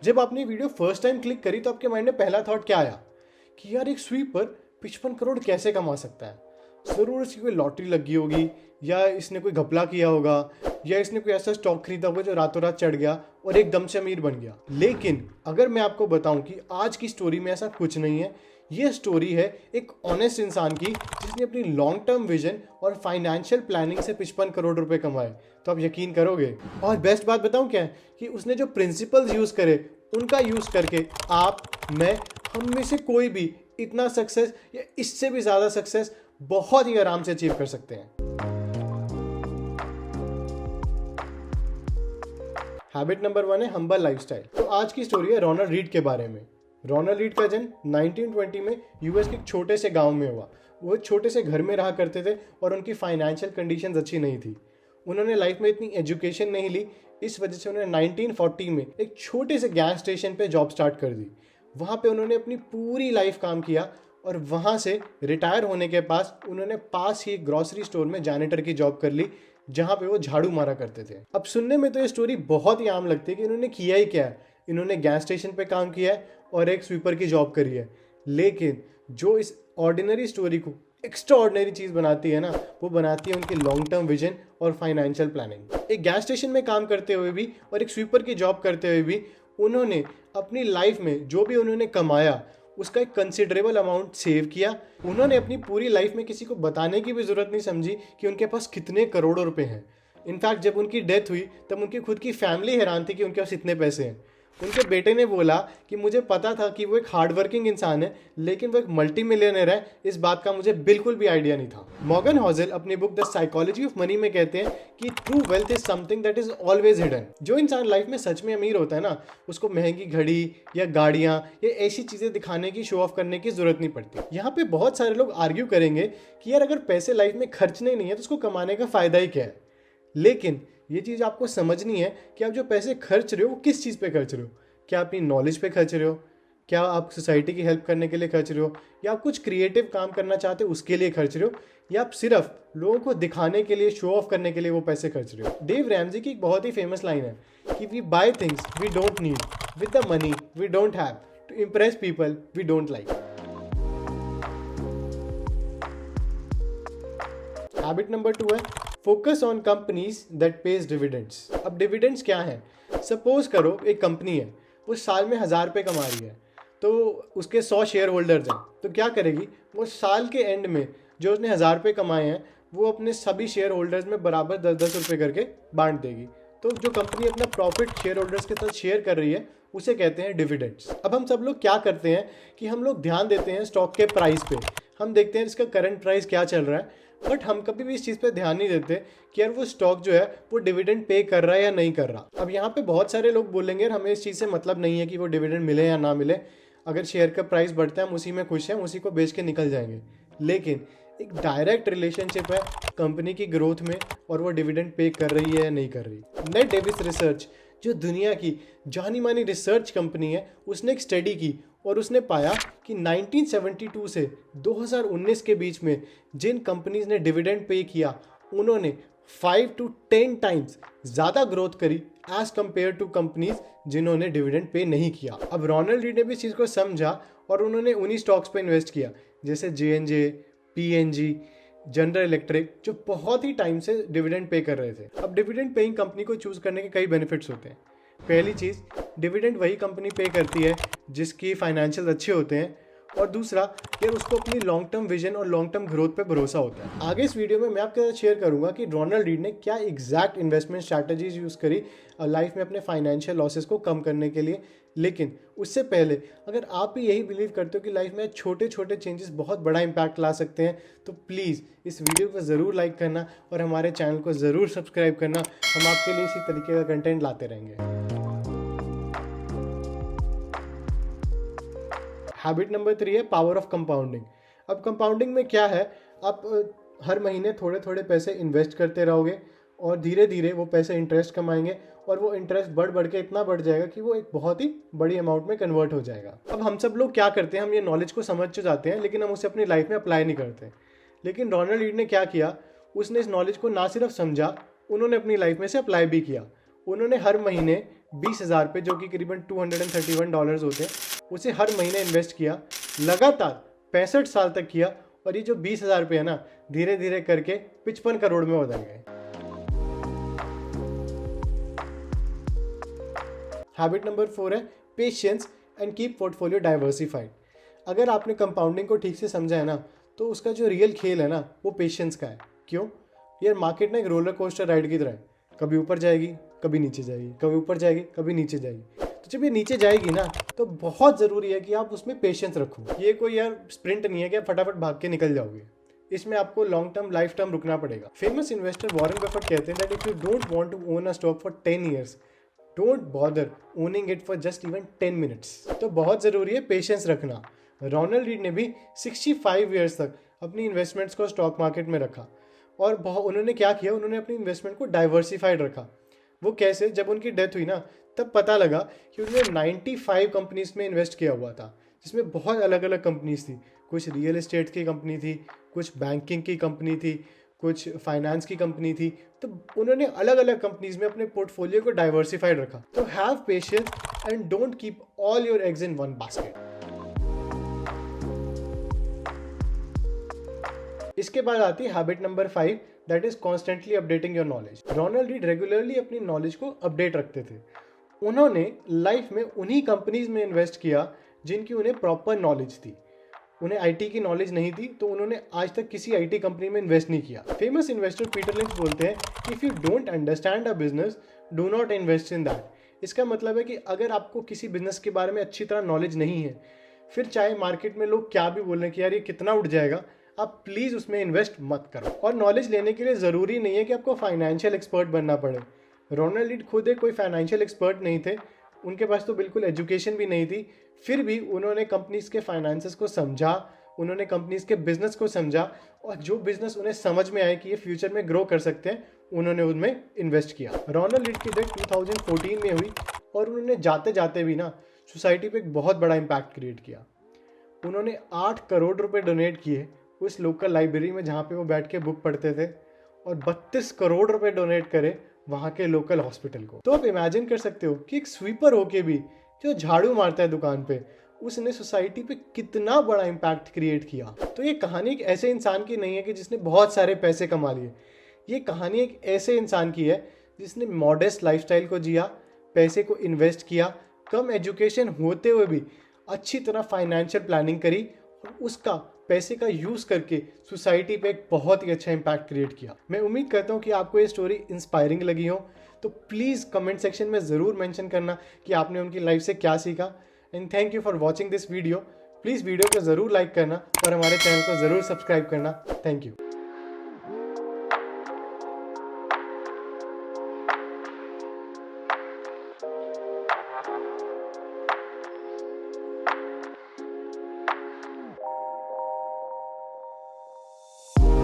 जब आपने video first time click करी तो आपके माइंड में पहला थॉट क्या आया कि यार एक स्वीपर 55 करोड़ कैसे कमा सकता है? ज़रूर इसकी कोई लॉटरी लगी होगी, या इसने कोई घपला किया होगा, या इसने कोई ऐसा स्टॉक खरीदा होगा जो रातों रात चढ़ गया और एकदम से अमीर बन गया। लेकिन अगर मैं आपको बताऊं कि आज की स्टोरी में ऐसा कुछ नहीं है। ये स्टोरी है एक ऑनेस्ट इंसान की जिसने अपनी लॉन्ग टर्म विजन और फाइनेंशियल प्लानिंग से 55 करोड़ रुपए कमाए। तो आप यकीन करोगे। और बेस्ट बात बताऊं क्या है कि उसने जो प्रिंसिपल्स यूज करे उनका यूज करके आप, मैं, हम में से कोई भी इतना सक्सेस या इससे भी ज्यादा सक्सेस बहुत ही आराम से अचीव कर सकते हैं। हैबिट नंबर 1 है हम्बल लाइफस्टाइल। तो आज की स्टोरी है रोनाल्ड रीड के बारे में। रोनाल्ड रीड का जन्म 1920 में यूएस के एक छोटे से गांव में हुआ। वो एक छोटे से घर में रहा करते थे और उनकी फाइनेंशियल कंडीशंस अच्छी नहीं थी। उन्होंने लाइफ में इतनी एजुकेशन नहीं ली, इस वजह से उन्होंने 1940 में एक छोटे से गैस स्टेशन पे जॉब स्टार्ट कर दी। वहाँ पे उन्होंने अपनी पूरी लाइफ काम किया और वहाँ से रिटायर होने के उन्होंने पास ही ग्रॉसरी स्टोर में जैनिटर की जॉब कर ली, जहाँ पे वो झाड़ू मारा करते थे। अब सुनने में तो ये स्टोरी बहुत ही आम लगती है कि इन्होंने किया ही क्या है। इन्होंने गैस स्टेशन पे काम किया है और एक स्वीपर की जॉब करी है। लेकिन जो इस ऑर्डिनरी स्टोरी को एक्स्ट्रा ऑर्डिनरी चीज़ बनाती है ना, वो बनाती है उनकी लॉन्ग टर्म विजन और फाइनेंशियल प्लानिंग। एक गैस स्टेशन में काम करते हुए भी और एक स्वीपर की जॉब करते हुए भी उन्होंने अपनी लाइफ में जो भी उन्होंने कमाया उसका एक कंसिडरेबल अमाउंट सेव किया। उन्होंने अपनी पूरी लाइफ में किसी को बताने की भी ज़रूरत नहीं समझी कि उनके पास कितने करोड़ों रुपए हैं। इनफैक्ट जब उनकी डेथ हुई तब उनकी खुद की फैमिली हैरान थी कि उनके पास इतने पैसे हैं। उनके बेटे ने बोला कि मुझे पता था कि वो एक हार्ड वर्किंग इंसान है, लेकिन वो एक मल्टी मिलियनर है, इस बात का मुझे बिल्कुल भी आइडिया नहीं था। मॉर्गन हॉजेल अपनी book the psychology of money में कहते हैं कि true wealth is something that is always hidden. जो इंसान लाइफ में सच में अमीर होता है ना, उसको महंगी घड़ी या गाड़ियां या ऐसी चीजें दिखाने की, शो ऑफ करने की जरूरत नहीं पड़ती। यहाँ पे बहुत सारे लोग आर्ग्यू करेंगे कि यार अगर पैसे लाइफ में खर्चने नहीं है तो उसको कमाने का फायदा ही क्या है। लेकिन ये चीज आपको समझनी है कि आप जो पैसे खर्च रहे हो वो किस चीज पे खर्च रहे हो। क्या अपनी नॉलेज पे खर्च रहे हो? क्या आप सोसाइटी की हेल्प करने के लिए खर्च रहे हो? या आप कुछ क्रिएटिव काम करना चाहते हो उसके लिए खर्च रहे हो? या आप सिर्फ लोगों को दिखाने के लिए, शो ऑफ करने के लिए वो पैसे खर्च रहे हो? डेव रैमजी की एक बहुत ही फेमस लाइन है कि we buy things we don't need with the money we don't have to impress people we don't like. Habit number 2 है focus on companies that pays dividends. अब डिविडेंड्स क्या है? Suppose करो एक कंपनी है, वो साल में 1000 रुपये कमा रही है, तो उसके 100 शेयर होल्डर्स हैं। तो क्या करेगी वो? साल के एंड में जो उसने 1000 रुपये कमाए हैं वो अपने सभी शेयर होल्डर्स में बराबर 10-10 रुपये करके बांट देगी। तो जो कंपनी अपना प्रॉफिट शेयर होल्डर्स के साथ शेयर कर रही है उसे कहते हैं डिविडेंड्स। अब हम सब लोग क्या करते हैं कि हम लोग ध्यान देते हैं स्टॉक के प्राइस पे। हम देखते हैं इसका करंट प्राइस क्या चल रहा है, बट हम कभी भी इस चीज़ पे ध्यान नहीं देते कि यार वो स्टॉक जो है वो डिविडेंड पे कर रहा है या नहीं कर रहा। अब यहाँ पे बहुत सारे लोग बोलेंगे यार हमें इस चीज़ से मतलब नहीं है कि वो डिविडेंड मिले या ना मिले, अगर शेयर का प्राइस बढ़ता है हम उसी में खुश हैं, उसी को बेच के निकल जाएंगे। लेकिन एक डायरेक्ट रिलेशनशिप है कंपनी की ग्रोथ में और वो डिविडेंड पे कर रही है या नहीं कर रही। नेट डेविस रिसर्च जो दुनिया की जानी मानी रिसर्च कंपनी है, उसने एक स्टडी की और उसने पाया कि 1972 से 2019 के बीच में जिन कंपनीज ने डिविडेंड पे किया उन्होंने 5 to 10 टाइम्स ज़्यादा ग्रोथ करी एज कंपेयर टू कंपनीज जिन्होंने डिविडेंड पे नहीं किया। अब रोनाल्ड रीड ने भी इस चीज़ को समझा और उन्होंने उन्हीं स्टॉक्स पे इन्वेस्ट किया जैसे J&J, P&G, जनरल इलेक्ट्रिक, जो बहुत ही टाइम से डिविडेंड पे कर रहे थे। अब डिविडेंड पेइंग कंपनी को चूज करने के कई बेनिफिट्स होते हैं। पहली चीज़, डिविडेंड वही कंपनी पे करती है जिसकी फाइनेंशियल अच्छे होते हैं, और दूसरा यार उसको अपनी लॉन्ग टर्म विजन और लॉन्ग टर्म ग्रोथ पे भरोसा होता है। आगे इस वीडियो में मैं आपके साथ शेयर करूंगा कि रोनाल्ड रीड ने क्या एग्जैक्ट इन्वेस्टमेंट स्ट्रैटेजीज यूज़ करी लाइफ में अपने फाइनेंशियल लॉसेस को कम करने के लिए। लेकिन उससे पहले अगर आप भी यही बिलीव करते हो कि लाइफ में छोटे छोटे चेंजेस बहुत बड़ा इम्पैक्ट ला सकते हैं, तो प्लीज़ इस वीडियो को ज़रूर लाइक करना और हमारे चैनल को ज़रूर सब्सक्राइब करना। हम आपके लिए इसी तरीके का कंटेंट लाते रहेंगे। हैबिट नंबर 3 है पावर ऑफ कंपाउंडिंग। अब कंपाउंडिंग में क्या है, आप हर महीने थोड़े थोड़े पैसे इन्वेस्ट करते रहोगे और धीरे धीरे वो पैसे इंटरेस्ट कमाएंगे और वो इंटरेस्ट बढ़ बढ़ के इतना बढ़ जाएगा कि वो एक बहुत ही बड़ी अमाउंट में कन्वर्ट हो जाएगा। अब हम सब लोग क्या करते हैं, हम ये नॉलेज को समझ तो जाते हैं लेकिन हम उसे अपनी लाइफ में अप्लाई नहीं करते। लेकिन रोनाल्ड रीड ने क्या किया, उसने इस नॉलेज को ना सिर्फ समझा, उन्होंने अपनी लाइफ में से अप्लाई भी किया। उन्होंने हर महीने $20,000 पे, जो कि करीबन $231 होते हैं, उसे हर महीने इन्वेस्ट किया, लगातार 65 साल तक किया, और ये जो $20,000 है ना, धीरे धीरे करके 55 करोड़ में बदल गए। हैबिट नंबर 4 है patience and keep portfolio diversified. अगर आपने कंपाउंडिंग को ठीक से समझा है ना, तो उसका जो रियल खेल है ना, वो पेशेंस का है। क्यों? यार मार्केट ना एक रोलर कोस्टर राइड की तरह है, कभी ऊपर जाएगी, कभी नीचे जाएगी, कभी ऊपर जाएगी, कभी नीचे जाएगी। तो जब ये नीचे जाएगी ना, तो बहुत ज़रूरी है कि आप उसमें पेशेंस रखो। ये कोई यार स्प्रिंट नहीं है कि आप फटाफट भाग के निकल जाओगे, इसमें आपको लॉन्ग टर्म लाइफ टर्म रुकना पड़ेगा। फेमस इन्वेस्टर वॉरेन बफेट कहते हैं that if you don't want to own a stock for 10 years, don't bother owning it for just even 10 minutes। तो बहुत ज़रूरी है पेशेंस रखना। रोनाल्ड रीड ने भी 65 years तक अपनी इन्वेस्टमेंट्स को स्टॉक मार्केट में रखा, और उन्होंने क्या किया, उन्होंने अपनी इन्वेस्टमेंट को डाइवर्सिफाइड रखा। वो कैसे? जब उनकी डेथ हुई ना, तब पता लगा कि उन्होंने 95 कंपनीज में इन्वेस्ट किया हुआ था, जिसमें बहुत अलग अलग कंपनीज थी। कुछ रियल एस्टेट की कंपनी थी, कुछ बैंकिंग की कंपनी थी, कुछ फाइनेंस की कंपनी थी। तो उन्होंने अलग अलग कंपनीज में अपने पोर्टफोलियो को डाइवर्सिफाइड रखा। तो have patience and don't keep all your eggs in one basket. इसके बाद आती है habit number 5, that is constantly updating your knowledge. Ronald Read regularly अपनी नॉलेज को अपडेट रखते थे। उन्होंने लाइफ में उन्हीं कंपनीज में इन्वेस्ट किया जिनकी उन्हें प्रॉपर नॉलेज थी। उन्हें आईटी की नॉलेज नहीं थी, तो उन्होंने आज तक किसी आईटी कंपनी में इन्वेस्ट नहीं किया। फेमस इन्वेस्टर पीटर लिंच बोलते हैं, if you don't understand a business, do not invest in that. इसका मतलब है कि अगर आपको किसी बिजनेस के बारे में अच्छी तरह नॉलेज नहीं है, फिर चाहे मार्केट में लोग क्या भी बोल रहे हैं कि यार ये कितना उठ जाएगा, आप प्लीज़ उसमें इन्वेस्ट मत करो। और नॉलेज लेने के लिए ज़रूरी नहीं है कि आपको फाइनेंशियल एक्सपर्ट बनना पड़े। रोनाल्ड रीड खुद एक कोई फाइनेंशियल एक्सपर्ट नहीं थे, उनके पास तो बिल्कुल एजुकेशन भी नहीं थी, फिर भी उन्होंने कंपनीज के फाइनेंसेस को समझा, उन्होंने कंपनीज के बिजनेस को समझा, और जो बिजनेस उन्हें समझ में आए कि ये फ्यूचर में ग्रो कर सकते हैं, उन्होंने उनमें इन्वेस्ट किया। रोनाल्ड रीड की डेथ 2014 में हुई, और उन्होंने जाते जाते भी ना सोसाइटी पे एक बहुत बड़ा इम्पैक्ट क्रिएट किया। उन्होंने 8 करोड़ रुपए डोनेट किए उस लोकल लाइब्रेरी में जहाँ पे वो बैठ के बुक पढ़ते थे, और 32 करोड़ रुपए डोनेट करे वहाँ के लोकल हॉस्पिटल को। तो आप इमेजिन कर सकते हो कि एक स्वीपर होके भी जो झाड़ू मारता है दुकान पे, उसने सोसाइटी पे कितना बड़ा इम्पैक्ट क्रिएट किया। तो ये कहानी एक ऐसे इंसान की नहीं है कि जिसने बहुत सारे पैसे कमा लिए। ये कहानी एक ऐसे इंसान की है जिसने मॉडेस्ट लाइफस्टाइल को जिया, पैसे को इन्वेस्ट किया, कम एजुकेशन होते हुए भी अच्छी तरह फाइनेंशियल प्लानिंग करी, और उसका पैसे का यूज़ करके सोसाइटी पे एक बहुत ही अच्छा इम्पैक्ट क्रिएट किया। मैं उम्मीद करता हूँ कि आपको ये स्टोरी इंस्पायरिंग लगी हो। तो प्लीज़ कमेंट सेक्शन में ज़रूर मेंशन करना कि आपने उनकी लाइफ से क्या सीखा। And thank you for watching this video. Please video को ज़रूर लाइक करना और हमारे चैनल को ज़रूर सब्सक्राइब करना। Thank you.